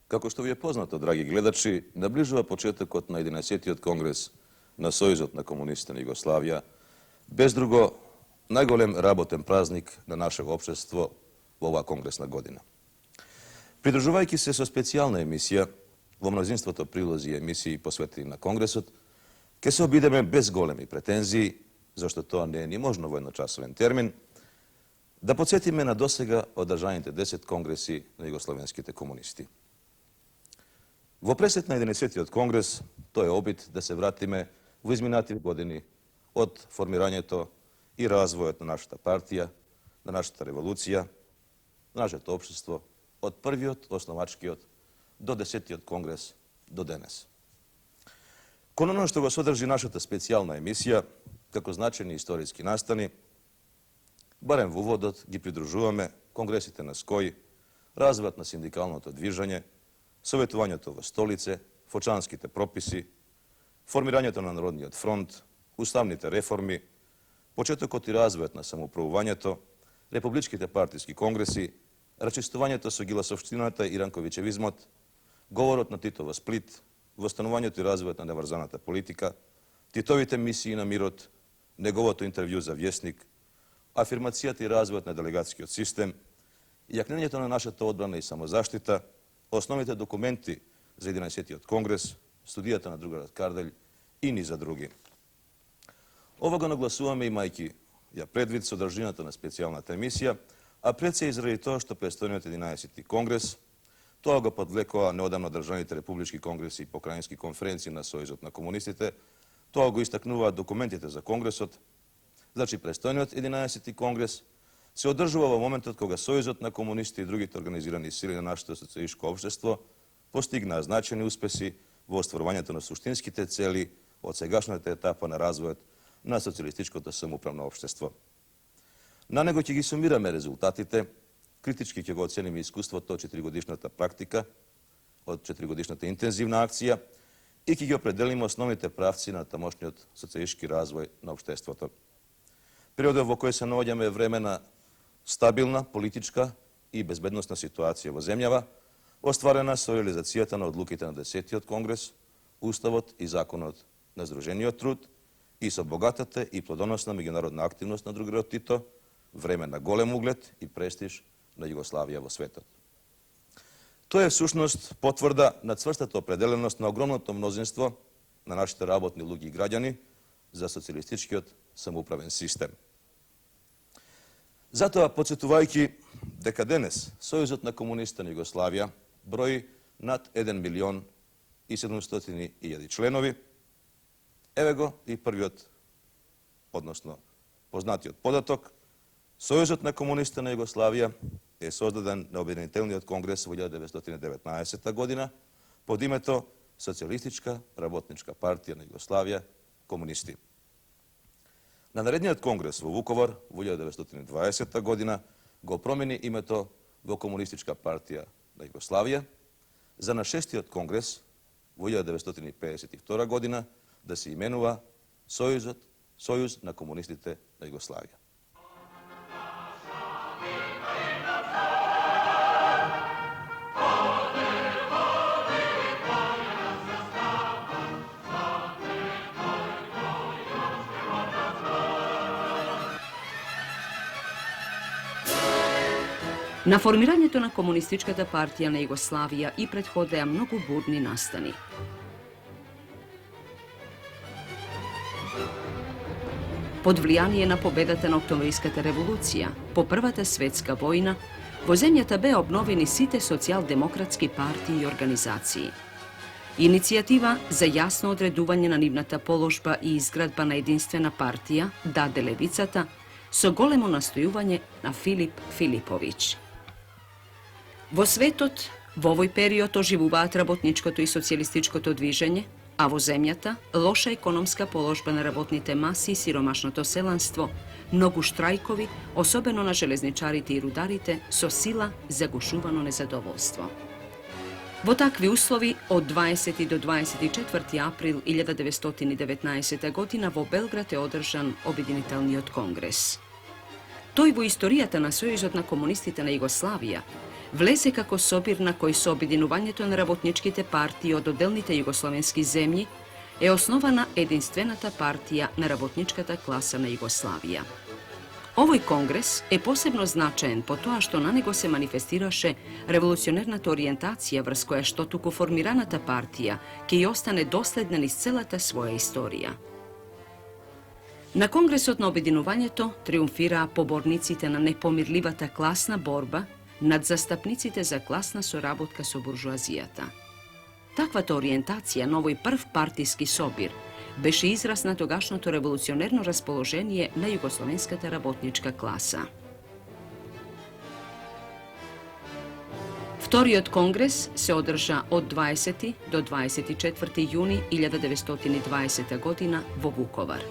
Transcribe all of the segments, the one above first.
Kako što vi je poznato, dragi gledači, nabližava početak od na 11. kongres na Sojuzot na komunista Jugoslavija, bez drugo najgolem raboten praznik na naše obštestvo ova kongresna godina. Pridružuvajki se so specijalna emisija, vo mnozinstvo to prilozi emisiji posvetili na kongresot, ke se obideme bez golemi pretenziji, zašto to ne ni možno vojnočasoven termin, da podsjetime na dosega održanjite 10 kongresi na jugoslovenskite komunisti. Vo preset na 11. kongres, to je obit da se vratime u izminativ godini od formiranja to i razvoja na našta partija, na našta revolucija, na naše to opštestvo, od prvi od osnovački od do 10. od kongres do danas. Kon ono što ga sadrži naša ta specijalna emisija, kako značajni istorijski nastani, barem v uvodot gi pridružujeme kongresite na skoji, razvrat na sindikalno to dvižanje, sovjetovanje to v stolice, fočanski propisi, formiranje to na narodni od front, ustavnite reformi, početok od i razvojat na samoupravovanje to, republički te partijski kongresi, račistovanje to su Gilasovštinata i Rankovićevizmot, govorot na Titovo Split, vostanovanje to i razvojat na nevarzanata politika, Titovite misiji na Mirot, negovoto intervju za Vjesnik, afirmacijati i razvojat na delegatski od sistem, jaknenje to na naša to odbrana i samozaštita, osnovite dokumenti za 11. od kongres, studijata na Drugorad Kardelj i ni za drugi. Ovoga naglasujeme i majki ja predvid sodržinata na specijalna ta emisija, a predse izradi to što predstavljamo 11. kongres, to ga podvlekova neodavno držanite republički kongres i pokrajinski konferenciji na Sojuzot na komunistite, to ga istaknuva dokumentite za kongresot, znači predstavljamo 11. kongres, se održava u momentu od koga Sojuzot na komunisti i drugih organizirani sili na naše socijalističko opštestvo postigna značajni uspesi u ostvarovanju to na suštinski te celi od segašnja te etapa na razvoj na socijalističko to samoupravno opštestvo. Na nego će gi sumirame rezultatite, kritički će ga ocenimo iskustvo to 4-godišnja ta praktika, od 4-godišnja ta intenzivna akcija i ki gi opredelimo osnovite pravci na tamošnji od socijalistički razvoj na opštestvo to. Periode u kojoj se navodjamo je vremena stabilna, politička i bezbednostna situacija vo zemljava, ostvarena su realizacijata na odlukite na 10. od kongres, ustavot i zakonot na združeniji od trud i so bogatate i plodonosna međunarodna aktivnost na drugi rod Tito, vreme na golem ugled i prestiž na Jugoslavija vo svetu. To je sušnost potvrda na cvrstato opredeljenost na ogromno to mnozinstvo na našite rabotni lugi građani za socijalistički od samoupraven sistem. Zato podsjetuvajki deka danas Sojuzot na komunista Jugoslavija broji nad 1.700.000 členovi. Evo go i prvi od, odnosno poznati od podatok, Sojuzot na komunista Jugoslavija je sozdadan na objedinitelni od kongresa u 1919. godina pod ime to Socijalistička rabotnička partija na Jugoslavija, komunisti. Na narednji od kongres u Vukovar u 1920. godina go promjeni ime to go Komunistička partija na Jugoslavija, za na 6. od kongres u 1952. godina da se imenuva Sojuz na komunistite na Jugoslavija. Na formiranje to na komunističkata partija na Jugoslavija i prethodeja mnogo burni nastani. Pod vlijanije na pobedata na Oktobrijskata revolucija, po prvata svetska vojna, vo zemljata be obnoveni site socijaldemokratski partiji i organizaciji. Inicijativa za jasno odreduvanje na nivnata položba i izgradba na jedinstvena partija, dade levicata, so golemo nastojuvanje na Filip Filipović. Vo svetot, v ovoj period oživuvat rabotničko i socijalističko dviženje, a vo zemljata loša ekonomska položba na rabotnite masi i siromašno to selanstvo, mnogu štrajkovi, osobeno na železničarite i rudarite, so sila zagušuvano nezadovoljstvo. Vo takvi uslovi od 20. do 24. april 1919. godina vo Belgrad je održan objedinitelni od kongres. Toj vo istorijata na Sojuzot na komunistite na Jugoslavija Влезе како собир на кој со обединувањето на работничките партии од отделните југословенски земји е основана единствената партија на работничката класа на Југославија. Овој конгрес е посебно значаен по тоа што на него се манифестираше револуционерната ориентација врз која што туку формираната партија ќе ја остане доследна низ целата своја историја. На Конгресот на обединувањето триумфираа поборниците на непомирливата класна борба над застапниците за класна соработка со буржуазијата. Таквата ориентација на овој прв партиски собир беше израз на тогашното револуционерно расположение на југословенската работничка класа. Вториот конгрес се одржа од 20 до 24 јуни 1920 година во Вуковар.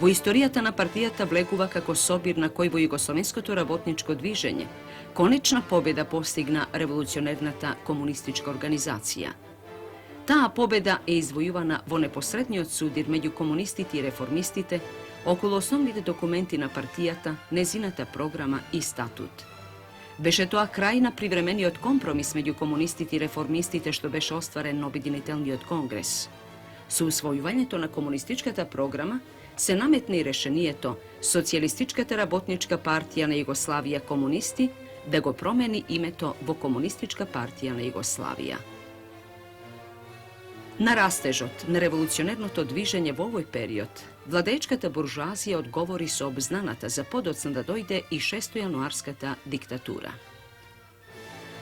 Во историјата на партијата влегува како собир на кој во југословенското работничко движење конечна победа постигна револуционерната комунистичка организација. Таа победа е извојувана во непосредниот судир меѓу комунистите и реформистите околу основните документи на партијата, незината програма и статут. Беше тоа крај на привремениот компромис меѓу комунистите и реформистите што беше остварен на Обединителниот конгрес. Со усвојувањето на комунистичката програма се наметна и решението Социјалистичката работничка партија на Југославија комунисти да го промени името во Комунистичка партија на Југославија. На растежот на револуционерното движење во овој период, владеечката буржуазија одговори со обзнаната за подоцна да дојде и 6 јануарската диктатура.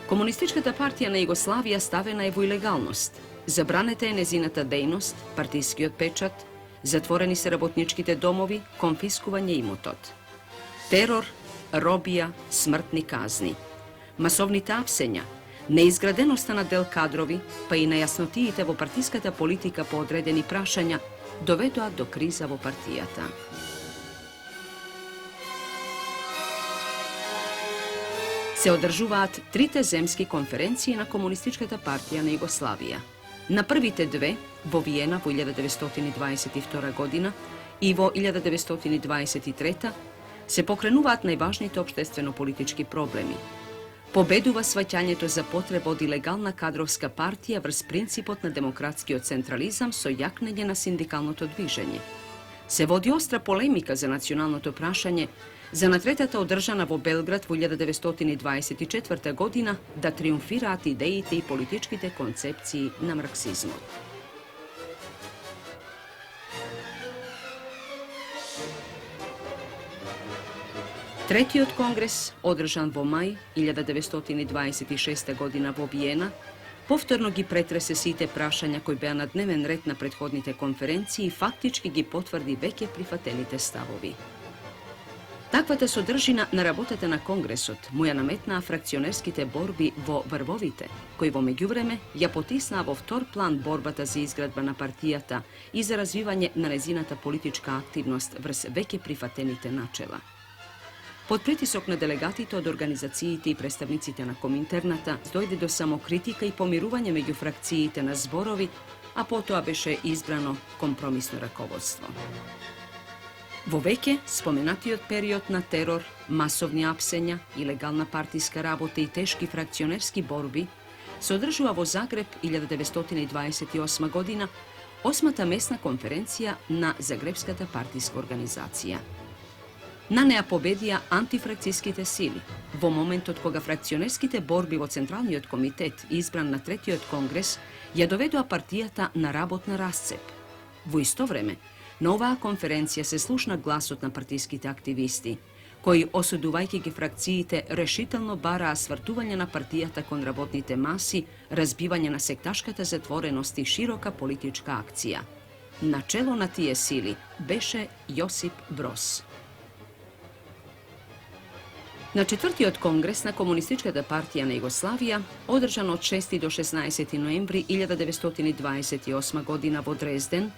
Комунистичката партија на Југославија ставена е во илегалност. Забранета е незината дејност, партискиот печат, затворени се работничките домови, конфискување имотот. Терор, робија, смртни казни. Масовните апсења, неизграденоста на дел кадрови, па и нејаснотиите во партиската политика по одредени прашања, доведоа до криза во партијата. Се одржуваат трите земски конференции на Комунистичката партија на Југославија. На првите две, во Виена во 1922 година и во 1923, се покренуваат најважните општествено-политички проблеми. Победува сваќањето за потреба од илегална кадровска партија врз принципот на демократскиот централизам со јакнење на синдикалното движење. Се води остра полемика за националното прашање за на третата одржана во Белград во 1924 година да триумфираат идеите и политичките концепции на марксизмот. Третиот конгрес, одржан во мај 1926 година во Виена, повторно ги претресе сите прашања кои беа на дневен ред на претходните конференции и фактички ги потврди веќе прифатените ставови. Таквата содржина на работата на Конгресот му ја наметнаа фракционерските борби во врвовите, кои во меѓувреме ја потиснаа во втор план борбата за изградба на партијата и за развивање на незината политичка активност врз веќе прифатените начела. Под притисок на делегатите од организациите и представниците на Коминтерната дојде до самокритика и помирување меѓу фракциите на зборови, а потоа беше избрано компромисно раководство. Во веќе споменатиот период на терор, масовни апсења, илегална партиска работа и тешки фракционерски борби се одржува во Загреб 1928 година 8-та месна конференција на Загребската партиска организација. На неа победија антифракцијските сили. Во моментот кога фракционерските борби во Централниот комитет, избран на третиот конгрес, ја доведоа партијата на работна расцеп. Во исто време, на оваа конференција се слушна гласот на партиските активисти, кои, осудувајќи ги фракциите, решително бараа свртување на партијата кон работните маси, разбивање на секташката затвореност и широка политичка акција. Начело на тие сили беше Јосип Брос. На четвртиот конгрес на Комунистичката партија на Југославија, одржан од 6 до 16 ноември 1928 година во Дрезден,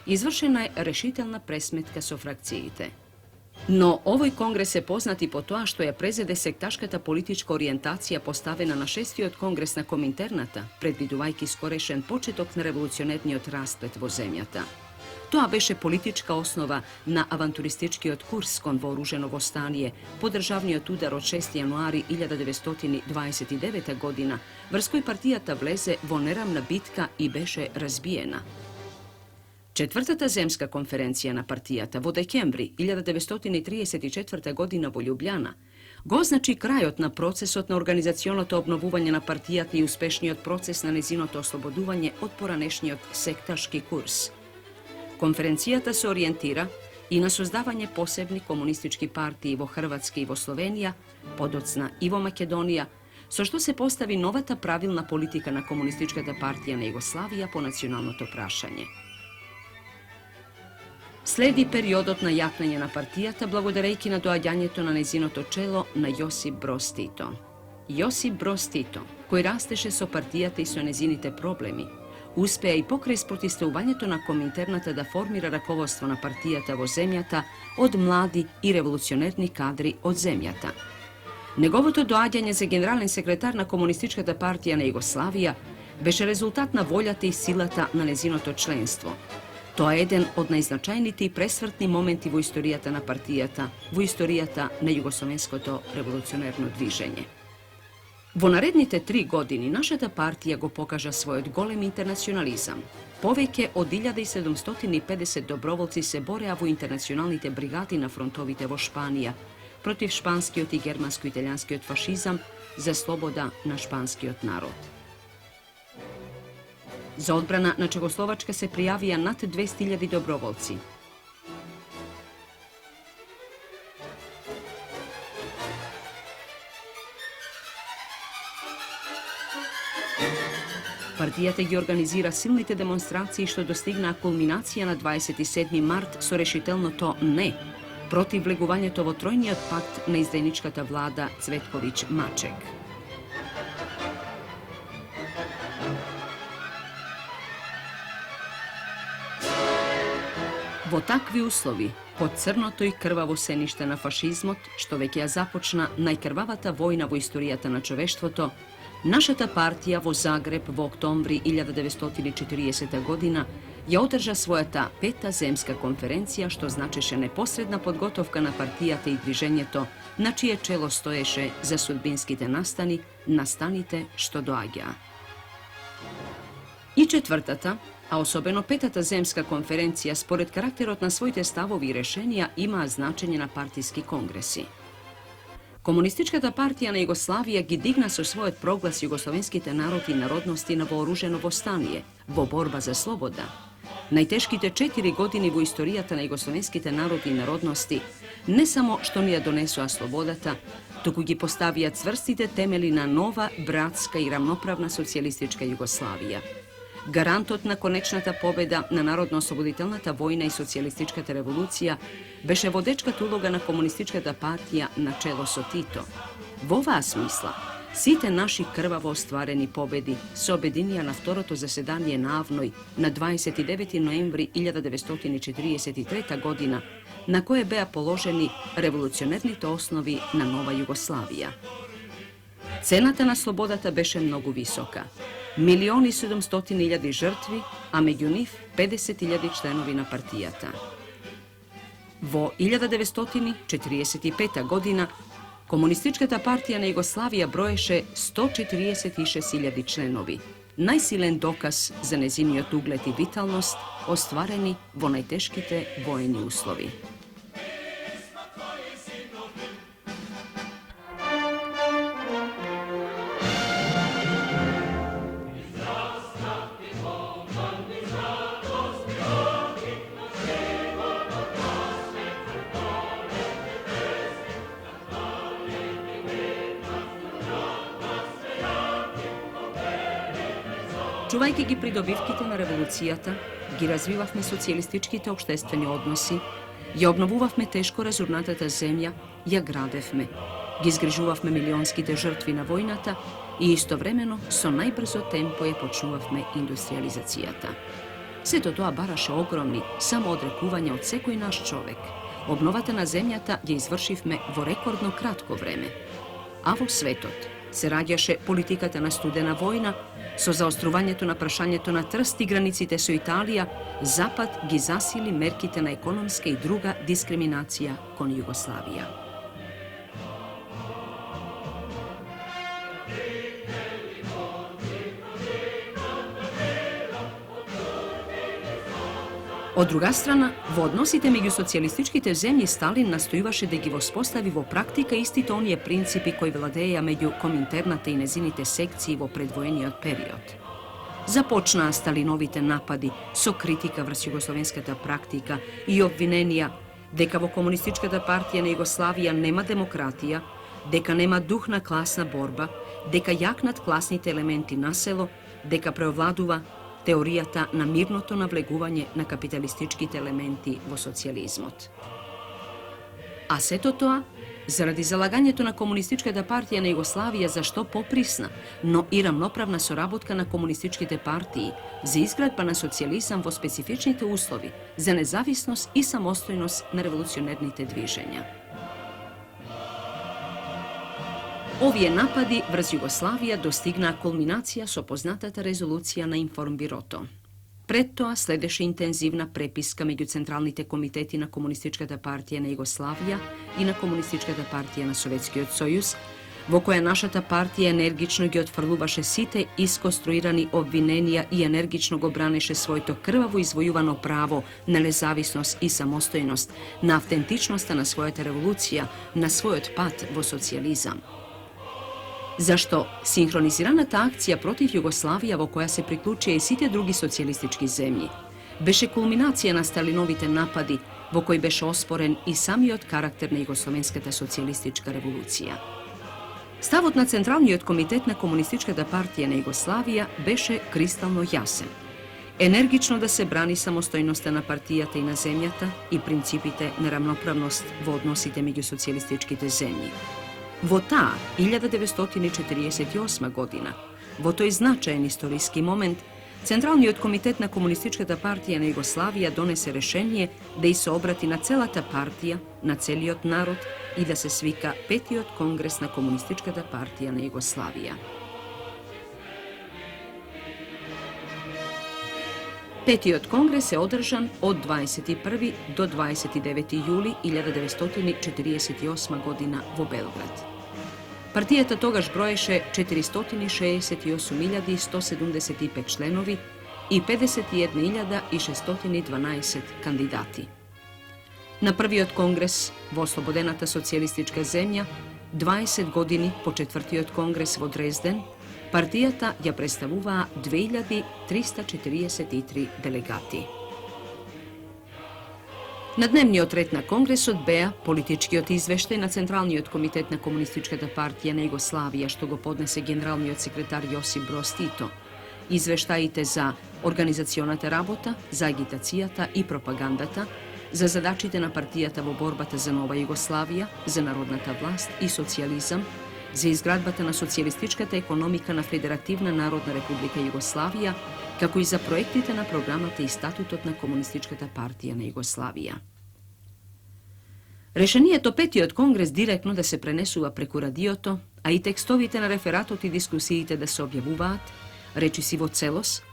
извршена е решителна пресметка со фракциите. Но овој конгрес е познат и по тоа што ја презеде секташката политичка ориентација поставена на 6-тиот конгрес на Коминтерната, предвидувајќи скорешен почеток на револуционерниот расплет во земјата. Тоа беше политичка основа на авантуристичкиот курс кон вооружено востание, по државниот удар од 6 јануари 1929 година, врз кој партијата влезе во нерамна битка и беше разбиена. Четвртата земска конференција на партијата во декември 1934 година во Љубљана го означи крајот на процесот на организационото обновување на партијата и успешниот процес на незиното ослободување од поранешниот секташки курс. Конференцијата се ориентира и на создавање посебни комунистички партии во Хрватска и во Словенија, подоцна и во Македонија, со што се постави новата правилна политика на Комунистичката партија на Југославија по националното прашање. Следи периодот на јакнење на партијата благодарејќи на доаѓањето на незиното чело на Јосип Броз Тито. Јосип Броз Тито, кој растеше со партијата и со незините проблеми, успеа и покрај спротивставувањето на Коминтерната да формира раководство на партијата во земјата од млади и револуционерни кадри од земјата. Неговото доаѓање за генерален секретар на Комунистичката партија на Југославија беше резултат на волјата и силата на незиното членство. Тоа е еден од најзначајните и пресвртни моменти во историјата на партијата, во историјата на југословенското револуционерно движење. Во наредните 3 години нашата партија го покажа својот голем интернационализам. Повеќе од 1750 доброволци се бореа во интернационалните бригади на фронтовите во Шпанија, против шпанскиот и германско-италијанскиот фашизам, за слобода на шпанскиот народ. За одбрана на Чехословачка се пријавија над 200.000 доброволци. Партијата ги организира силните демонстрации што достигнаа кулминација на 27 март со решителното не против влегувањето во тројниот пакт на издајничката влада Цветковиќ-Мачек. Во такви услови, под црното и крваво сениште на фашизмот, што веќе ја започна најкрвавата војна во историјата на човештвото, нашата партија во Загреб во октомври 1940 година ја одржа својата 5-та земска конференција, што значеше непосредна подготовка на партијата и движењето, на чие чело стоеше за судбинските настаните што доаѓаа. И четвртата, а особено 5-та земска конференција, според карактерот на своите ставови и решенија, имаа значење на партиски конгреси. Комунистичката партија на Југославија ги дигна со својот проглас југословенските народи и народности на вооружено востание, во борба за слобода. Најтешките 4 години во историјата на југословенските народи и народности не само што ни ја донесоа слободата, туку ги поставија цврстите темели на нова, братска и рамноправна социјалистичка Југославија. Гарантот на конечната победа на Народно-ослободителната војна и социјалистичката револуција беше водечката улога на Комунистичката партија на чело со Тито. Во оваа смисла, сите наши крваво остварени победи се обединија на второто заседание на Авној на 29 ноември 1943 година, на кое беа положени револуционерните основи на нова Југославија. Цената на слободата беше многу висока. 1.700.000 жртви, а меѓу нив 50.000 членови на партијата. Во 1945 година Комунистичката партија на Југославија броеше 146.000 членови, најсилен доказ за незиниот углед и виталност, остварени во најтешките воени услови. Чувајќи ги придобивките на револуцијата, ги развивавме социјалистичките општествени односи, ја обновувавме тешко разурнатата земја, ја градевме, ги згрижувавме милионските жртви на војната и истовремено со најбрзо темпо ја почнувавме индустриализацијата. Сето тоа бараше огромни самоодрекувања од секој наш човек. Обновата на земјата ја извршивме во рекордно кратко време. А во светот се раѓаше политиката на студена војна, so zaostrуването на прашањето на трст и границите со Италија, Запад ги засили мерките на економска и друга дискриминација кон Југославија. Од друга страна, во односите меѓу социјалистичките земји Сталин настојуваше да ги воспостави во практика истите оние принципи кои владееја меѓу Коминтерната и незините секции во предвоениот период. Започнаа Сталиновите напади со критика врз југословенската практика и обвиненија дека во Комунистичката партија на Југославија нема демократија, дека нема дух на класна борба, дека јакнат класните елементи на село, дека преовладува теоријата на мирното навлегување на капиталистичките елементи во социјализмот. А сето тоа, заради залагањето на Комунистичката партија на Југославија за што поприсна, но и рамноправна соработка на комунистичките партии за изградба на социјализам во специфичните услови за независност и самостојност на револуционерните движења. Овие напади врз Југославија достигнаа кулминација со познатата резолуција на Информбирото. Пред тоа следеше интензивна преписка меѓу централните комитети на Комунистичката партија на Југославија и на Комунистичката партија на Советскиот сојуз, во која нашата партија енергично ги отфрлуваше сите исконструирани обвиненија и енергично го бранеше своето крваво извојувано право на независност и самостојност, на автентичноста на својата револуција, на својот пат во социјализам. Зашто синхронизираната акција против Југославија во која се приклучија и сите други социјалистички земји, беше кулминација на Сталиновите напади во кој беше оспорен и самиот карактер на Југословенската социјалистичка револуција. Ставот на Централниот комитет на Комунистичката партија на Југославија беше кристално јасен. Енергично да се брани самостојноста на партијата и на земјата и принципите на рамноправност во односите меѓу социјалистичките земји. Во таа 1948 година, во тој значаен историски момент, Централниот комитет на Комунистичката партија на Југославија донесе решение да и се обрати на целата партија, на целиот народ и да се свика Петиот конгрес на Комунистичката партија на Југославија. Петиот конгрес е одржан од 21 до 29 јули 1948 година во Белград. Партијата тогаш броеше 468.175 членови и 51.612 кандидати. На првиот конгрес во ослободената социјалистичка земја, 20 години по четвртиот конгрес во Дрезден, партијата ја представуваа 2343 делегати. На дневниот ред на конгресот беа политичкиот извештај на Централниот комитет на Комунистичката партија на Југославија, што го поднесе генералниот секретар Јосип Броз Тито, извештаите за организационата работа, за агитацијата и пропагандата, за задачите на партијата во борбата за нова Југославија, за народната власт и социјализам, за изградбата на социјалистичката економика на Федеративна Народна република Југославија, како и за проектите на програмата и статутот на Комунистичката партија на Југославија. Решението Петиот конгрес директно да се пренесува преку радиото, а и текстовите на рефератот и дискусиите да се објавуваат, речиси во целост,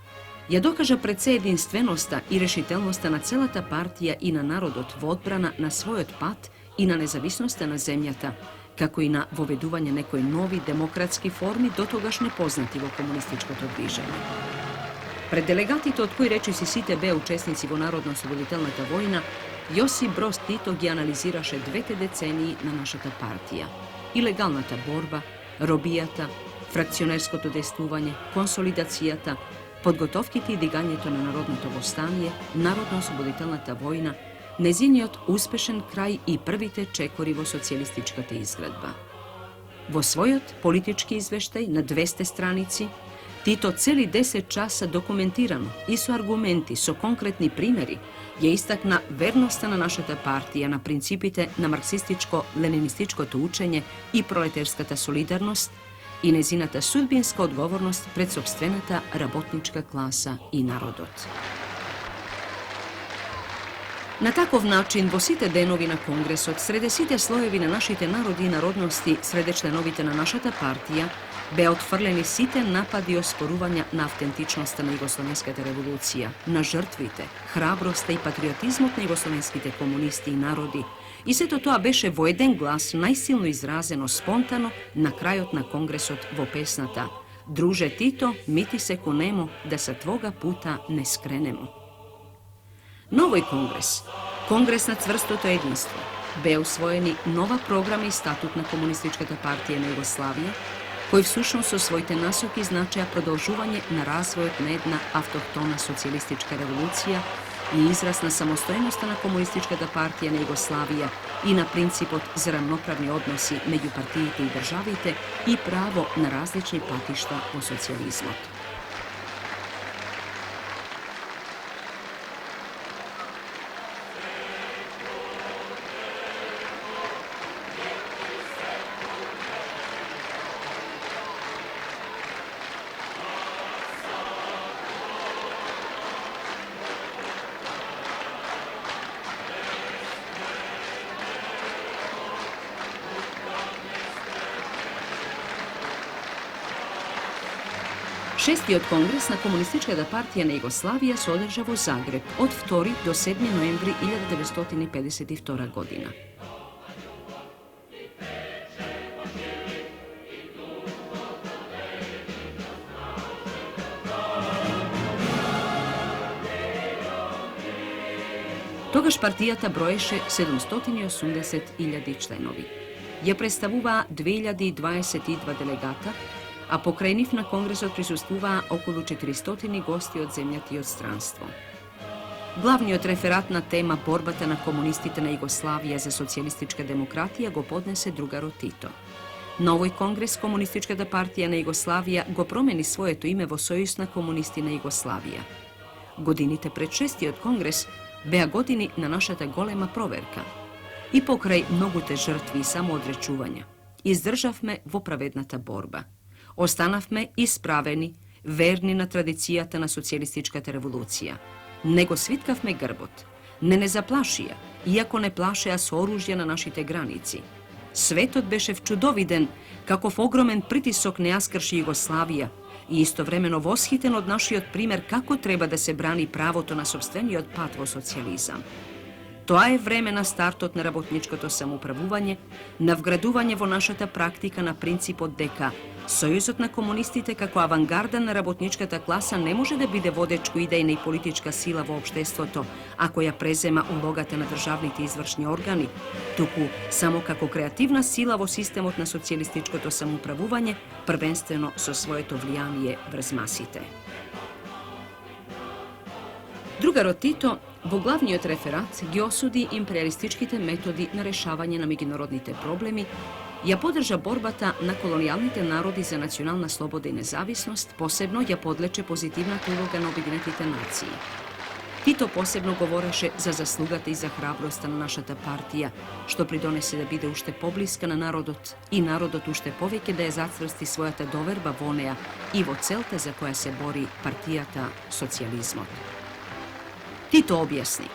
ја докажа пред се единственоста и решителноста на целата партија и на народот во одбрана на својот пат и на независноста на земјата, како и на воведување некои нови демократски форми дотогаш непознати во комунистичкото движење. Пред делегатите, од кои речиси сите беа учесници во Народно-ослободителната војна, Јосип Броз Тито ги анализираше двете децении на нашата партија. Илегалната борба, робијата, фракционерското действување, консолидацијата, подготовките и дигањето на народното востание, Народно-ослободителната војна, незиниот успешен крај и првите чекори во социјалистичката изградба. Во својот политички извештај на 200 страници, Тито цели 10 часа документирано и со аргументи, со конкретни примери, ја истакна верноста на нашата партија на принципите на марксистичко-ленинистичкото учење и пролетерската солидарност и незината судбинска одговорност пред сопствената работничка класа и народот. На таков начин, во сите денови на Конгресот, среде сите слоеви на нашите народи и народности, среде членовите на нашата партија, беа отфрлени сите напади и оспорувања на автентичноста на југословенската револуција, на жртвите, храброста и патриотизмот на југословенските комунисти и народи. И сето тоа беше во еден глас најсилно изразено спонтано на крајот на конгресот во песната «Друже Тито, ми ти се кунемо да са твога пута не скренемо». Новој конгрес, конгрес на цврстото единство, беа усвоени нова програма и статут на Комунистичката партија на Југославија, кој всушност со своите насоки значеа продолжување на развојот на една автохтона социјалистичка револуција и израз на самостојноста на Комунистичката партија на Југославија и на принципот за рамноправни односи меѓу партиите и државите и право на различни патишта во социјализмот. Шестиот конгрес на Комунистичката партија на Југославија се одржа во Загреб од 2 до 7 ноември 1952 година. Тогаш партијата броеше 780.000 членови. Ја представуваа 2022 делегата, а покрај нив на конгресот присуствуваа околу 400 гости од земјата и од странство. Главниот реферат на тема борбата на комунистите на Југославија за социјалистичка демократија го поднесе другарот Тито. Новој конгрес Комунистичката партија на Југославија го промени своето име во Сојуз на комунисти на Југославија. Годините пред шестиот конгрес беа години на нашата голема проверка. И покрај многуте жртви и самоодречувања, издржавме во праведната борба. Останавме исправени, верни на традицијата на социјалистичката револуција. Не го свиткавме грбот, не заплашија, иако не плашеа со оружје на нашите граници. Светот беше вчудовиден, каков огромен притисок не ја скрши Југославија и истовремено восхитен од нашиот пример како треба да се брани правото на сопствениот пат во социјализам. Тоа е време на стартот на работничкото самоуправување, на вградување во нашата практика на принципот дека Сојузот на комунистите како авангарда на работничката класа не може да биде водечко идејна и политичка сила во општеството, ако ја презема улогата на државните извршни органи, туку само како креативна сила во системот на социјалистичкото самоуправување, првенствено со своето влијание врз масите. Другарот Тито во главниот реферат ги осуди империалистичките методи на решавање на меѓународните проблеми, ја поддржа борбата на колонијалните народи за национална слобода и независност, посебно ја подлече позитивната улога на Обединетите нации. Тито посебно говореше за заслугата и за храброста на нашата партија, што придонесе да биде уште поблиска на народот и народот уште повеќе да ја зацврсти својата доверба во неа и во целта за која се бори партијата социјализмот. Тито објасни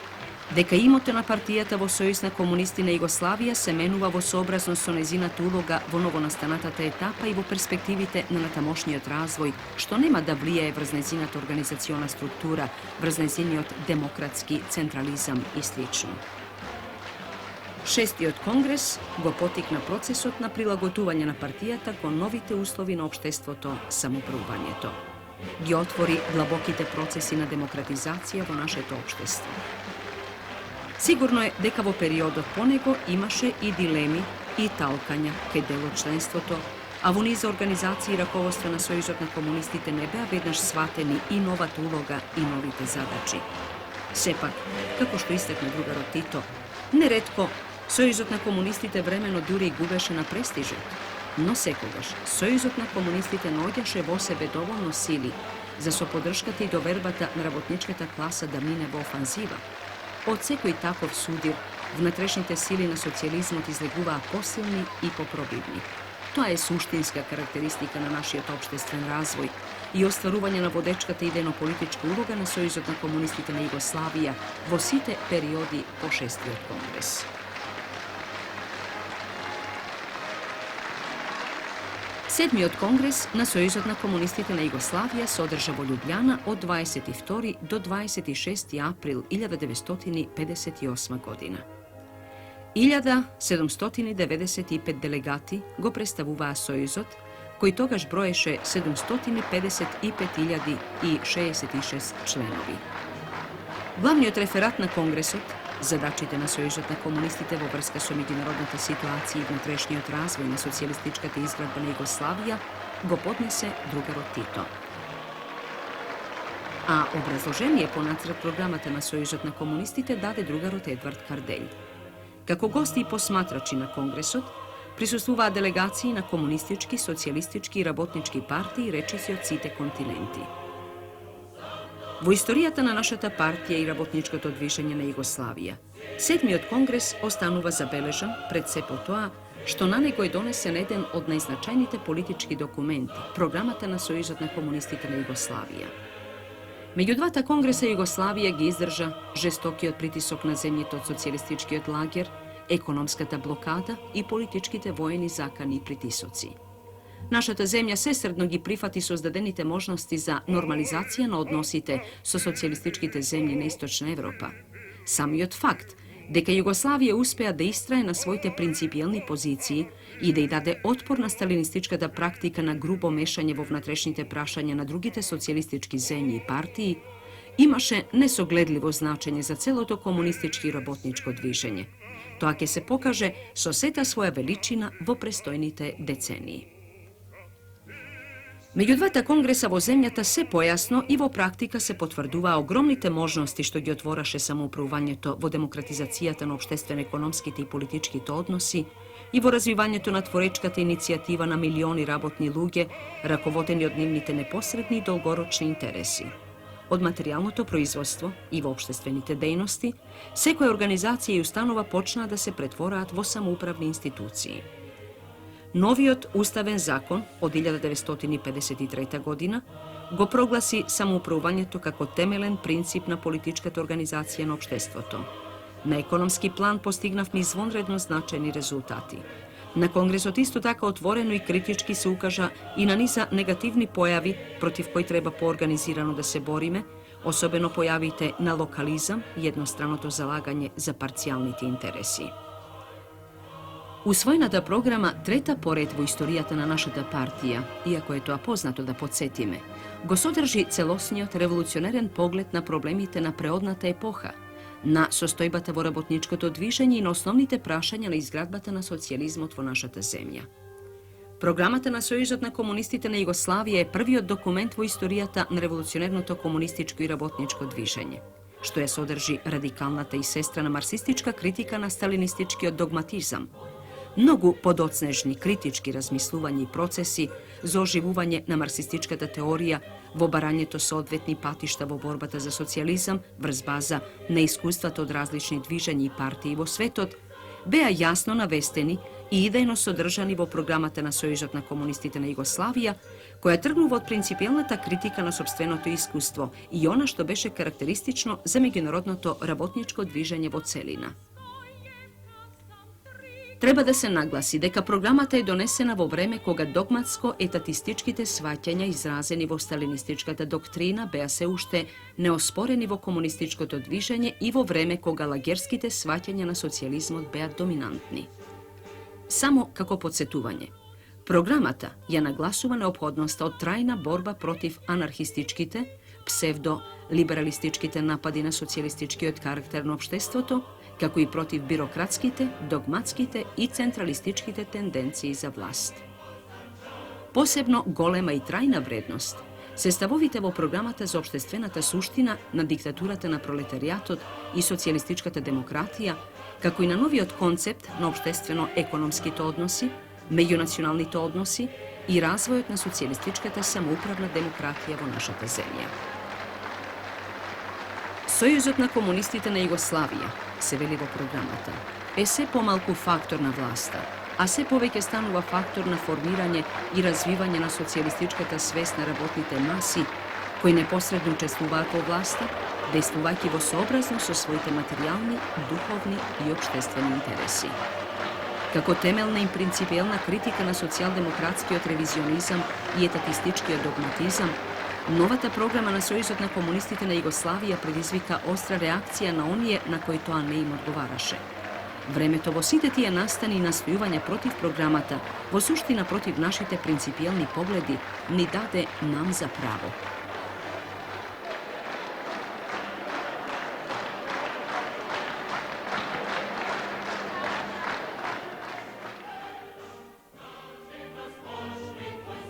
дека името на партијата во Сојуз на комунисти на Југославија се менува во сообразност со незината улога во новонастанатата етапа и во перспективите на натамошниот развој, што нема да влијае врз незината организациона структура, врз незиниот демократски централизам и слично. Шестиот конгрес го потикна процесот на прилагодување на партијата кон новите услови на општеството самоуправувањето. Ги отвори длабоките процеси на демократизација во нашето општество. Сигурно е дека во периодот по него имаше и дилеми и талкања кај дел од членството, а во низа организации и раководство на Сојузот на комунистите не беа веднаш сватени и новата улога и новите задачи. Сепак, како што истакна другарот Тито, неретко Сојузот на комунистите времено дури и губеше на престижот, но секогаш Сојузот на комунистите наоѓаше во себе доволно сили за со поддршката и довербата на работничката класа да мине во офанзива. Од секој таков судир, внатрешните сили на социјализмот излегуваа посилни и попробивни. Тоа е суштинска карактеристика на нашиот општествен развој и остварување на водечката идејно-политичка улога на Сојузот на комунистите на Југославија во сите периоди по шестиот конгрес. Sedmi od kongres na Союзот комунистите на Југославија се одржа во Љубљана од 22. до 26. април 1958 година. 1795 делегати го представуваа Сојузот, кој тогаш броеше 755.066 членови. Главниот реферат на Конгресот, задачите на Сојузот на комунистите во врска со меѓународната ситуација и внатрешниот развој на социјалистичката изградба на Југославија, го поднесе другарот Тито. А образложение по нацрт програмата на Сојузот на комунистите даде другарот Едвард Карделј. Како гости и посматрачи на Конгресот, присуствуваа делегации на комунистички, социјалистички и работнички партии речиси од сите континенти. Во историјата на нашата партија и работничкото движење на Југославија, седмиот конгрес останува забележан пред се по тоа што на него е донесен еден од најзначајните политички документи, програмата на Сојузот на комунистите на Југославија. Меѓу двата конгреса Југославија ги издржа жестокиот притисок на земјите од социјалистичкиот лагер, економската блокада и политичките воени закани и притисоци. Нашата земја сестрдно ги прифати создадените можности за нормализација на односите со социјалистичките земји на Источна Европа. Самиот факт дека Југославија успеа да истрае на своите принципиелни позиции и да ја даде отпор на сталинистичката практика на грубо мешање во внатрешните прашања на другите социјалистички земји и партии, имаше несогледливо значење за целото комунистички и работничко движење. Тоа ќе се покаже со сета своја величина во престојните децении. Меѓу двата конгреса во земјата се појасно и во практика се потврдуваа огромните можности што ги отвораше самоуправувањето во демократизацијата на општествено-економските и политичките односи и во развивањето на творечката иницијатива на милиони работни луѓе, раководени од нивните непосредни и долгорочни интереси. Од материјалното производство и во општествените дејности, секоја организација и установа почнаа да се претвораат во самоуправни институции. Новиот уставен закон од 1953 година го прогласи самоуправувањето како темелен принцип на политичката организација на општеството. На економски план постигнавме извонредно значајни резултати. На Конгресот исто така отворено и критички се укажа и на низа негативни појави против кои треба поорганизирано да се бориме, особено појавите на локализам и едностраното залагање за парцијалните интереси. Усвоената програма, трета поред во историјата на нашата партија, иако е тоа познато да подсетиме, го содржи целосниот револуционерен поглед на проблемите на преодната епоха, на состојбата во работничкото движење и на основните прашања на изградбата на социјализмот во нашата земја. Програмата на Сојузот на комунистите на Југославија е првиот документ во историјата на револуционерното комунистичко и работничко движење, што ја содржи радикалната и сестра на марксистичка критика на сталинистичкиот догматизам, многу подоцнежни критички размислувања и процеси за оживување на марксистичката теорија во барањето со одветни патишта во борбата за социјализам врз база на искуствата од различни движења и партии во светот, беа јасно навестени и идејно содржани во програмата на Сојузот на комунистите на Југославија, која тргнува од принципиелната критика на сопственото искуство и она што беше карактеристично за меѓународното работничко движење во целина. Треба да се нагласи дека програмата е донесена во време кога догматско-етатистичките сваќања изразени во сталинистичката доктрина беа се уште неоспорени во комунистичкото движење и во време кога лагерските сваќања на социјализмот беа доминантни. Само како подсетување, програмата ја нагласува неопходноста од трајна борба против анархистичките, псевдо-либералистичките напади на социјалистичкиот карактер на општеството, како и против бирократските, догматските и централистичките тенденции за власт. Посебно голема и трајна вредност се ставовите во програмата за општествената суштина на диктатурата на пролетаријатот и социјалистичката демократија, како и на новиот концепт на општествено-економските односи, меѓунационалните односи и развојот на социјалистичката самоуправна демократија во нашата земја. Сојузот на комунистите на Југославија, се вели во програмата, е се помалку фактор на власта, а се повеќе станува фактор на формирање и развивање на социјалистичката свест на работните маси, кои непосредно учествуваат во власта, действувајќи во сообразно со своите материјални, духовни и општествени интереси. kako temeljna i principijelna kritika na socijaldemokratski revizionizam i etatistički dogmatizam, novata programa na Sojuzotna komunistitena Jugoslavija predizvika ostra reakcija na onije na koji to ne im odgovaraše. Vreme to vositetija nastani i nastojuvanja protiv programata, vo suština protiv našite principijelni pogledi, ni dade nam za pravo.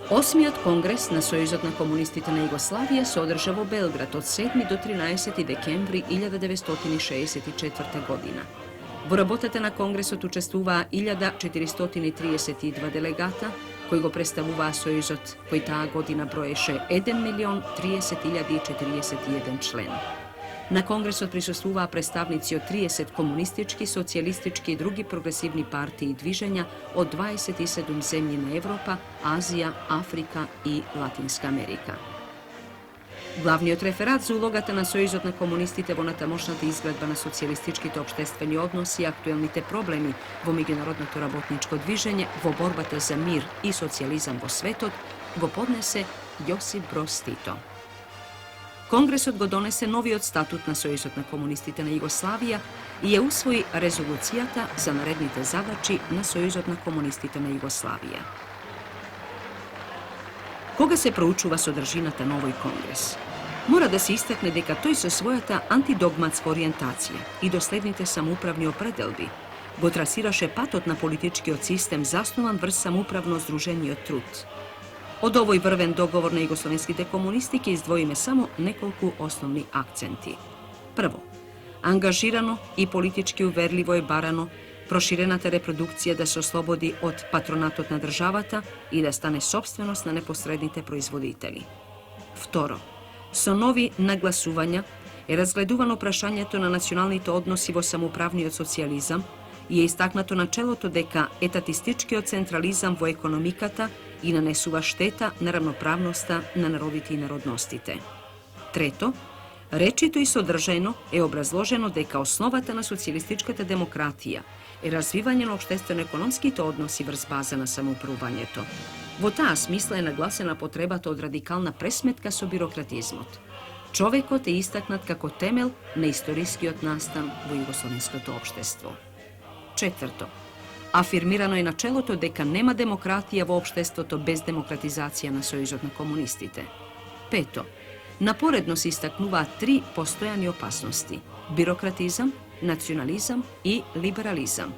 Osmijat kongres na Sojuzotna komunistitena Jugoslavija se održava u Belgrad od 7. do 13. dekembri 1964. godina. Vo работата на конгресот учествуваа 1432 делегата, кои го представуваа Сојузот, кој таа година броеше 1.030.041 член. На конгресот присуствуваа представници од 30 комунистички, социјалистички и други прогресивни партии и движења од 27 земји на Европа, Азија, Африка и Латинска Америка. Главниот реферат за улогата на Сојузот на комунистите во натамошната изградба на социјалистичките општествени односи и актуелните проблеми во меѓународното работничко движење во борбата за мир и социјализам во светот го поднесе Јосип Броз Тито. Конгресот го донесе новиот статут на Сојузот на комунистите на Југославија и ја усвои резолуцијата за наредните задачи на Сојузот на комунистите на Југославија. Кога се проучува содржината на овој конгрес, мора да се истакне дека тој со својата антидогматска ориентација и доследните самоуправни определби го трасираше патот на политичкиот систем заснован врз самоуправно здружениот труд. Од овој врвен договор на југословенските комунисти ќе издвоиме само неколку основни акценти. Прво, ангажирано и политички уверливо е барано проширената репродукција да се ослободи од патронатот на државата и да стане собственост на непосредните производители. Второ, со нови нагласувања е разгледувано прашањето на националните односи во самоуправниот социјализам и е истакнато начелото дека етатистичкиот централизам во економиката и нанесува штета на равноправноста на народите и народностите. Трето, речито и содржено е образложено дека основата на социјалистичката демократија е развивање на општествено-економските односи врз база на самоуправувањето. Во таа смисла е нагласена потребата од радикална пресметка со бирократизмот. Човекот е истакнат како темел на историскиот настан во југословенското општество. Четврто, афирмирано е начелото дека нема демократија во општеството без демократизација на Сојузот на комунистите. Пето, напоредно се истакнуваат три постојани опасности – бирократизам, национализам и либерализам.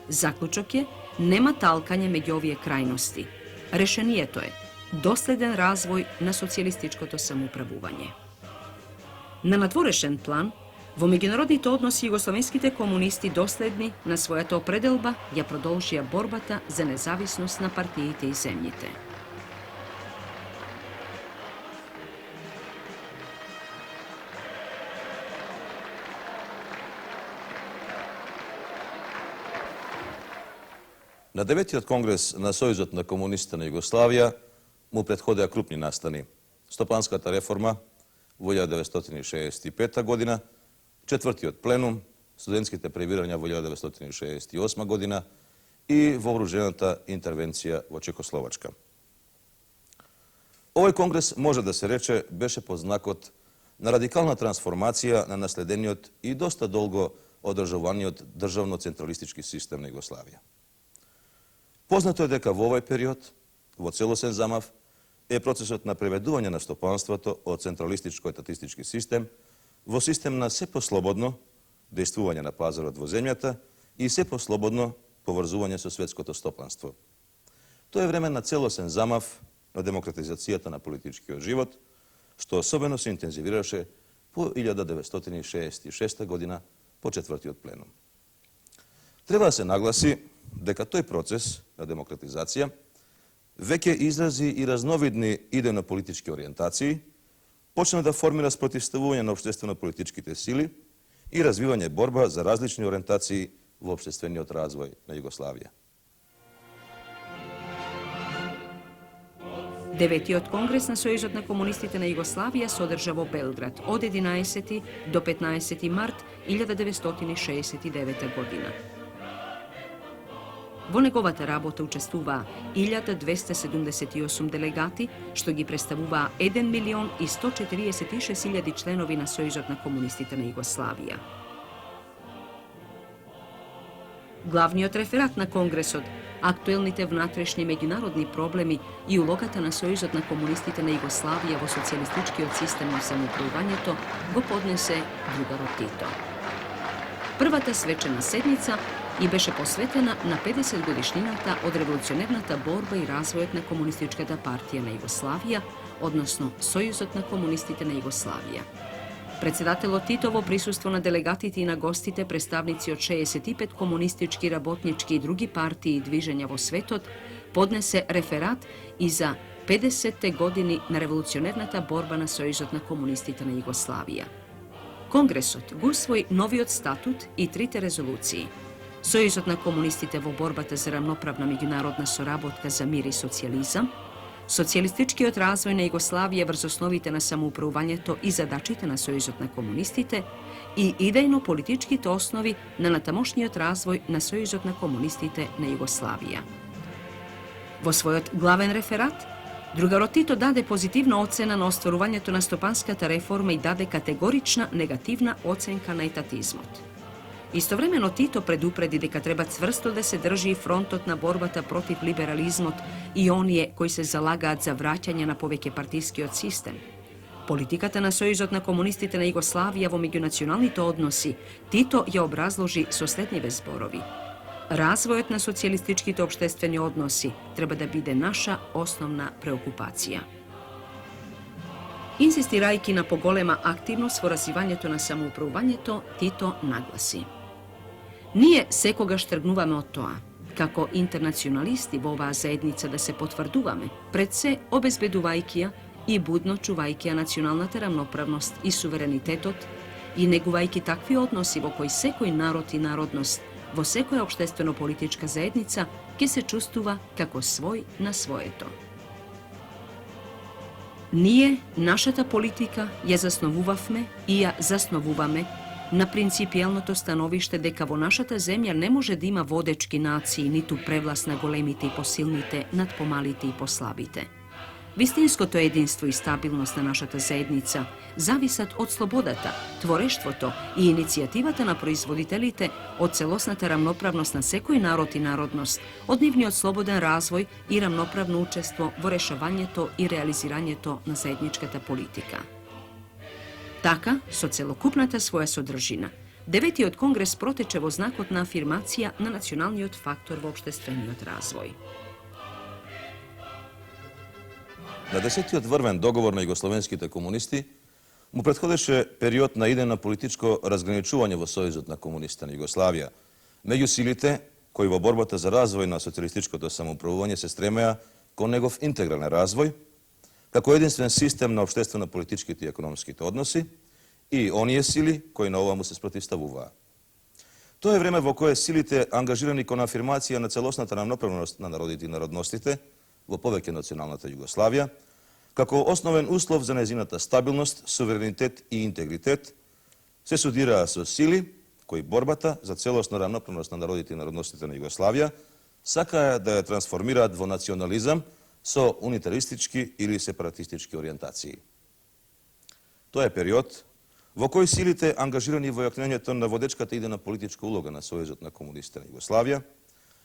Заклучок е, нема талкање меѓу овие крајности. Решението е доследен развој на социјалистичкото самоуправување. На надворешен план, во меѓународните односи југословенските комунисти доследни на својата определба ја продолжија борбата за независност на партиите и земјите. На 9-тиот конгрес на Сојузот на комунистите на Југославија му претходеа крупни настани. Стопанската реформа во 1965 година, четвртиот пленум, студентските пребирања во 1968 година и вооружената интервенција во Чекословачка. Овој конгрес може да се рече беше под знакот на радикална трансформација на наследениот и доста долго одржуваниот државно-централистички систем на Југославија. Познато е дека во овој период, во целосен замав, е процесот на преведување на стопанството од централистичко-етатистички систем во систем на се послободно дејствување на пазарот во земјата и се послободно поврзување со светското стопанство. Тоа е време на целосен замав на демократизацијата на политичкиот живот, што особено се интензивираше по 1966 година по четвртиот пленум. Треба да се нагласи дека тој процес на демократизација веќе изрази и разновидни идејно-политички ориентации, почна да формира спротивставување на општествено-политичките сили и развивање борба за различни ориентации во општествениот развој на Југославија. Деветиот конгрес на Сојузот на комунистите на Југославија се одржа во Белград од 11 до 15 март 1969 година. Во неговата работа учествуваа 1278 делегати, што ги представуваа 1.146.000 членови на Сојузот на комунистите на Југославија. Главниот реферат на Конгресот, актуелните внатрешни меѓународни проблеми и улогата на Сојузот на комунистите на Југославија во социјалистичкиот систем на самоуправувањето го поднесе другарот Тито. Првата свечена седница и беше посветена на 50 годишнината од револуционерната борба и развојот на Комунистичката партија на Југославија, односно Сојузот на комунистите на Југославија. Председателот Тито во присуство на делегатите и на гостите, представници од 65 комунистички, работнички и други партии и движења во светот, поднесе реферат и за 50-те години на револуционерната борба на Сојузот на комунистите на Југославија. Конгресот го усвои новиот статут и трите резолуции. Сојузот на комунистите во борбата за рамноправна меѓународна соработка за мир и социјализам, социјалистичкиот развој на Југославија врз основите на самоуправувањето и задачите на Сојузот на комунистите и идејно-политичките основи на натамошниот развој на Сојузот на комунистите на Југославија. Во својот главен реферат, другарот Тито даде позитивна оцена на остварувањето на стопанската реформа и даде категорична негативна оценка на етатизмот. Истовремено Тито предупреди дека треба цврсто да се држи и фронтот на борбата против либерализмот и оние кои се залагаат за враќање на повеќе партискиот систем. Политиката на Сојузот на комунистите на Југославија во меѓунационалните односи Тито ја образложи со следниве зборови. Развојот на социјалистичките општествени односи треба да биде наша основна преокупација. Инсистирајќи на поголема активност во развивањето на самоуправувањето, Тито нагласи: ние секогаш тргнуваме од тоа, како интернационалисти во оваа заедница да се потврдуваме, пред се обезбедувајќи ја и будно чувајќи ја националната рамноправност и суверенитетот и негувајќи такви односи во кои секој народ и народност во секоја општествено-политичка заедница ќе се чувствува како свој на своето. Ние, нашата политика, ја засновувавме и ја засновуваме на принципијалното становиште дека во нашата земја не може да има водечки нации, ниту превласт на големите и посилните над помалите и послабите. Вистинското единство и стабилност на нашата заедница зависат од слободата, творештвото и иницијативата на производителите, од целосната рамноправност на секој народ и народност, од нивниот слободен развој и рамноправно учество во решавањето и реализирањето на заедничката политика. Така, со целокупната своја содржина, 9-тиот конгрес протече во знакот на афирмација на националниот фактор во општествениот развој. На 10-тиот врвен договор на југословенските комунисти му претходеше период на идејно политичко разграничување во Сојузот на комунистите на Југославија меѓу силите кои во борбата за развој на социјалистичкото самоуправување се стремеа кон негов интегрален развој, како единствен систем на општествено-политичките и економските односи, и оние сили кои на ова му се спротивставуваа. Тоа е време во кое силите ангажирани кон афирмација на целосната рамноправност на народите и народностите во повеќе националната Југославија, како основен услов за незината стабилност, суверенитет и интегритет, се судираа со сили кои борбата за целосно рамноправност на народите и народностите на Југославија сакаа да ја трансформираат во национализам со унитаристички или сепаратистички ориентации. Тоа е период во кој силите ангажирани во јакнењето на водечката идејна политичка улога на Сојузот на комунистите на Југославија,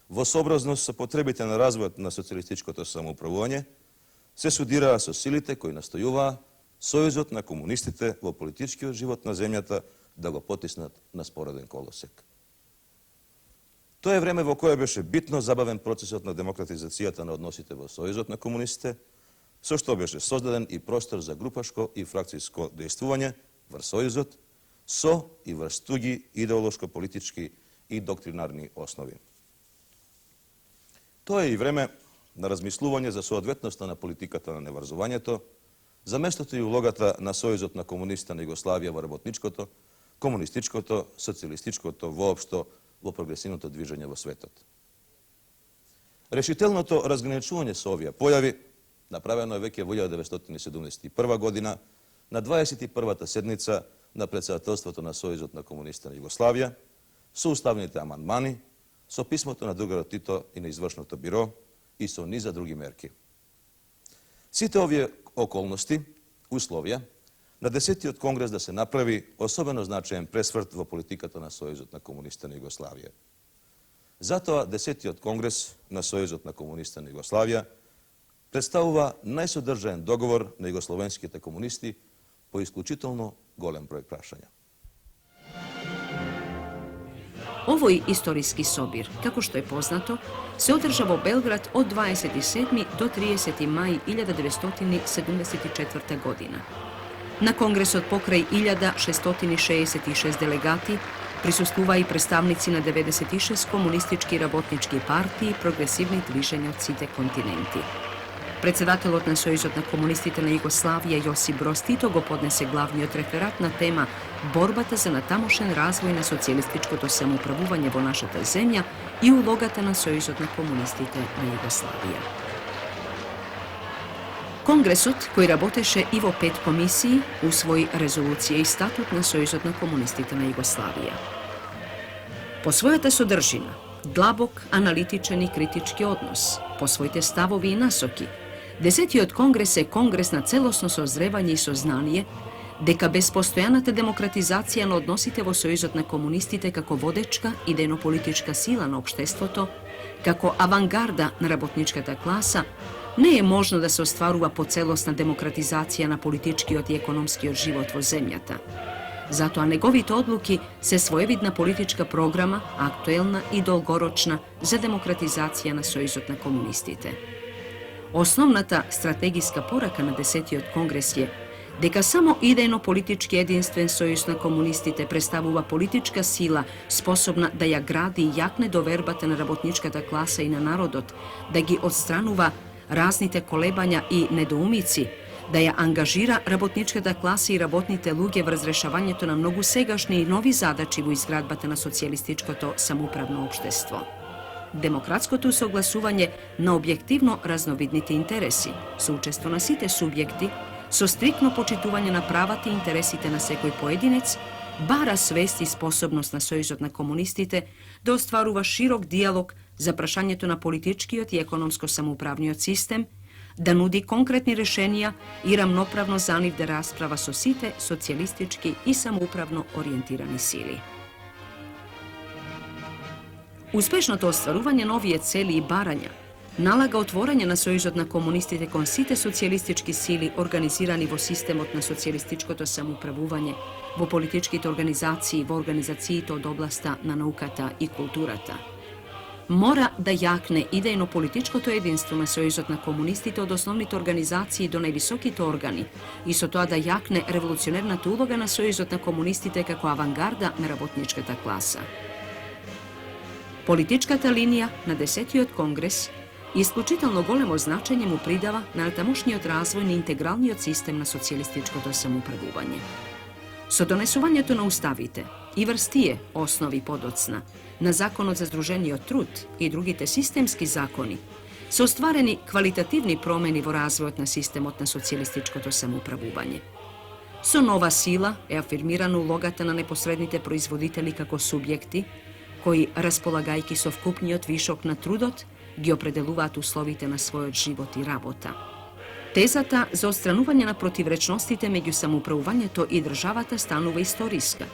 во сообразност со потребите на развојот на социјалистичкото самоуправување, се судираа со силите кои настојуваа Сојузот на комунистите во политичкиот живот на земјата да го потиснат на спореден колосек. Тоа е време во кое беше битно забавен процесот на демократизацијата на односите во Сојузот на комунистите, со што беше создаден и простор за групашко и фракцијско дејствување врз Сојузот, со и врз туги идеолошко-политички и доктринарни основи. Тоа е и време на размислување за соодветноста на политиката на неврзувањето, за местото и улогата на Сојузот на комунистите на Југославија во работничкото, комунистичкото, социјалистичкото, воопшто во прогресивното движење во светот. Решителното разграничување со овие појави направено е веќе во 1971 година на 21-та седница на председателството на Сојузот на комунистите на Југославија со уставните амандмани, so pismoto na Drugarotito i na izvršното biro i so niza drugi merki. Site ovje okolnosti uslovja na 10. kongres da se napravi osobeno značajan presvrt vo politikata na Sojuzot na komunista na Jugoslavije. Zato 10. kongres na Sojuzot na komunista na Jugoslavija predstavува najsodržajan dogovor na jugoslovenskите komunisti po isključitelno golem broj prašanja. Ovoj istorijski sobir, kako što je poznato, se održava u Belgrad od 27. do 30. maj 1974. godina. Na kongres od pokraj 1666 delegati prisustuva i predstavnici na 96 komunistički rabotnički partiji progresivnih dviženja od cite kontinenti. Председателот на Сојузот на комунистите на Југославија Јосип Broz Tito го поднесе главниот реферат на тема борбата за натамошен развој на социјалистичкото самоуправување во нашата земја и улогата на Сојузот на комунистите на Југославија. Конгресот, кој работеше и во 5 комисии, усвои резолуција и статут на Сојузот на комунистите на Југославија. По својата содржина, длабок, аналитичен и критички однос, по своите ставови и насоки, 10. конгрес е конгрес на целосно созревање и сознание дека без постојаната демократизација на односите во Сојузот на комунистите како водечка идејно-политичка сила на општеството, како авангарда на работничката класа, не е можно да се остварува поцелосна демократизација на политичкиот и економскиот живот во земјата. Затоа неговите одлуки се своевидна политичка програма, актуелна и долгорочна за демократизација на Сојузот на комунистите. Основната стратегиска порака на 10. конгрес е дека само идејно политички единствен сојуз на комунистите представува политичка сила способна да ја гради и јакне довербата на работничката класа и на народот, да ги отстранува разните колебања и недоумици, да ја ангажира работничката класа и работните луѓе во разрешавањето на многу сегашни и нови задачи во изградбата на социјалистичкото самоуправно општество. Демократското согласување на објективно разновидните интереси, со учество на сите субјекти, со стрикно почитување на правата и интересите на секој поединец, бара свест и способност на Сојузот на комунистите да остварува широк диалог за прашањето на политичкиот и економско самоуправниот систем, да нуди конкретни решенија и рамноправно за нив да расправа со сите социјалистички и самоуправно ориентирани сили. Успешното остварување на овие цели и барања налага отворање на Сојузот на комунистите кон сите социјалистички сили организирани во системот на социјалистичкото самоуправување, во политичките организации, во организациите од областа на науката и културата. Мора да јакне идејно политичкото единство на Сојузот на комунистите од основните организации до највисоките органи и со тоа да јакне револуционерната улога на Сојузот на комунистите како авангарда на работничката класа. Политичката линија на 10. конгрес исклучително големо значење му придава на тамошниот развој на интегралниот систем на социјалистичкото самоуправување. Со донесувањето на уставите и врстие основи подоцна на Законот за здружениот труд и другите системски закони, се остварени квалитативни промени во развојот на системот на социјалистичкото самоуправување. Со нова сила е афирмирана улогата на непосредните производители како субјекти, кои, располагајќи со вкупниот вишок на трудот, ги определуваат условите на својот живот и работа. Тезата за отстранување на противречностите меѓу самоуправувањето и државата станува историска,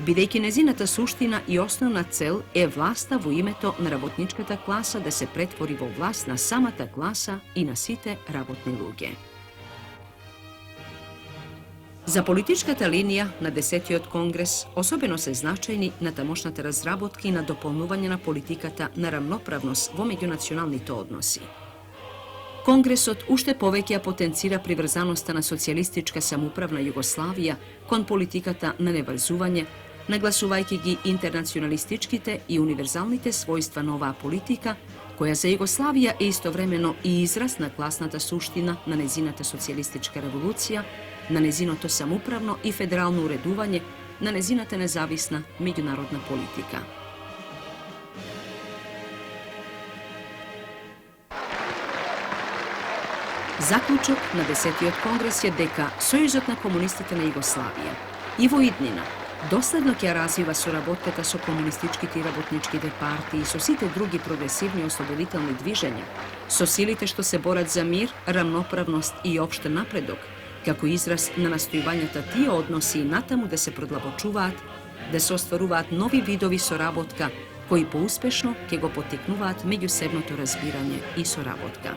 бидејќи незината суштина и основна цел е власта во името на работничката класа да се претвори во власт на самата класа и на сите работни луѓе. За политичката линија на 10. конгрес особено се значајни на тамошната разработка и на дополнување на политиката на рамноправност во меѓунационалните односи. Конгресот уште повеќе потенцира приврзаноста на социјалистичка самоуправна Југославија кон политиката на неврзување, нагласувајќи ги интернационалистичките и универзалните својства на оваа политика, која за Југославија е истовремено и израз на класната суштина на незината социјалистичка револуција, на незиното самоуправно и федерално уредување, на незината независна меѓународна политика. Заклучок на 10. конгрес е дека Сојузот на комунистите на Југославија и во иднина Dosledno ќе развива соработката со комунистичките и работничките партии, со сите други прогресивни ослободителни движења, со силите што се борат за мир, рамноправност и општен напредок, како израз на настојувањата тие односи и натаму да се продлабочуваат, да се остваруваат нови видови соработка, кои поуспешно ќе го поттикнуваат меѓусебното разбирање и соработка.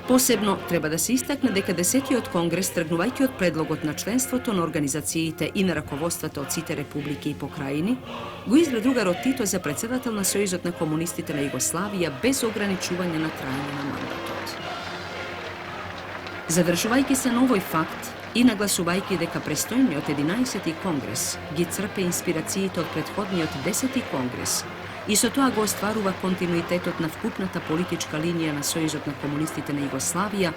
Посебно треба да се истакне дека 10-тиот конгрес, тргнувајќи од предлогот на членството на организациите и на раководствата од сите републики и покрајини, го избра другарот Тито за претседател на Сојузот на комунистите на Југославија без ограничување на трајање на мандатот. Задржувајќи се на овој факт и нагласувајќи дека престојниот 11-ти конгрес ги црпе инспирациите од претходниот 10-ти конгрес и со тоа го остварува континуитетот на вкупната политичка линија на Сојузот на комунистите на Југославија,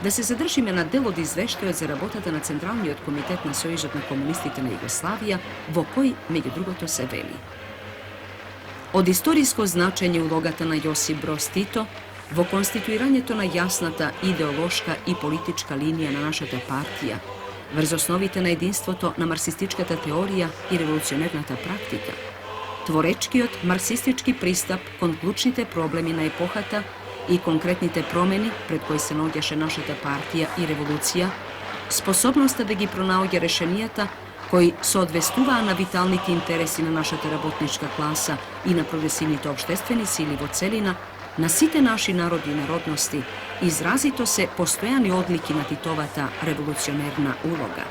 да се задржиме на дел од извештајот за работата на Централниот комитет на Сојузот на комунистите на Југославија, во кој, меѓу другото, се вели: од историско значење улогата на Јосип Броз Тито во конституирањето на јасната идеолошка и политичка линија на нашата партија, врз основите на единството на марксистичката теорија и револуционерната практика, творечкиот марксистички пристап кон клучните проблеми на епохата и конкретните промени пред кои се наоѓаше нашата партија и револуција, способноста да ги пронаоѓа решенијата кои соодвестуваа на виталните интереси на нашата работничка класа и на прогресивните општествени сили во целина, на сите наши народи и народности, изразито се постојани одлики на Титовата револуционерна улога.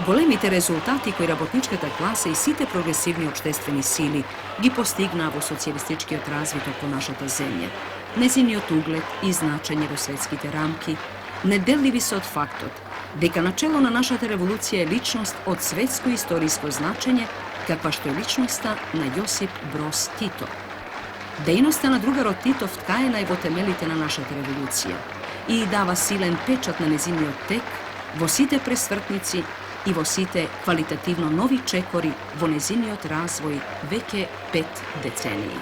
Големите резултати кои работничката класа и сите прогресивни општествени сили ги постигнаа во социјалистичкиот развиток по нашата земја, незиниот углед и значење во светските рамки, неделливи се од фактот дека начело на нашата револуција е личност од светско историско значење, каква што е личноста на Јосип Броз Тито. Дејноста на другарот Тито вткаена е во темелите на нашата револуција и дава силен печат на незиниот тек во сите пресвртници и во сите квалитативно нови чекори во незиниот развој веќе 5 децении.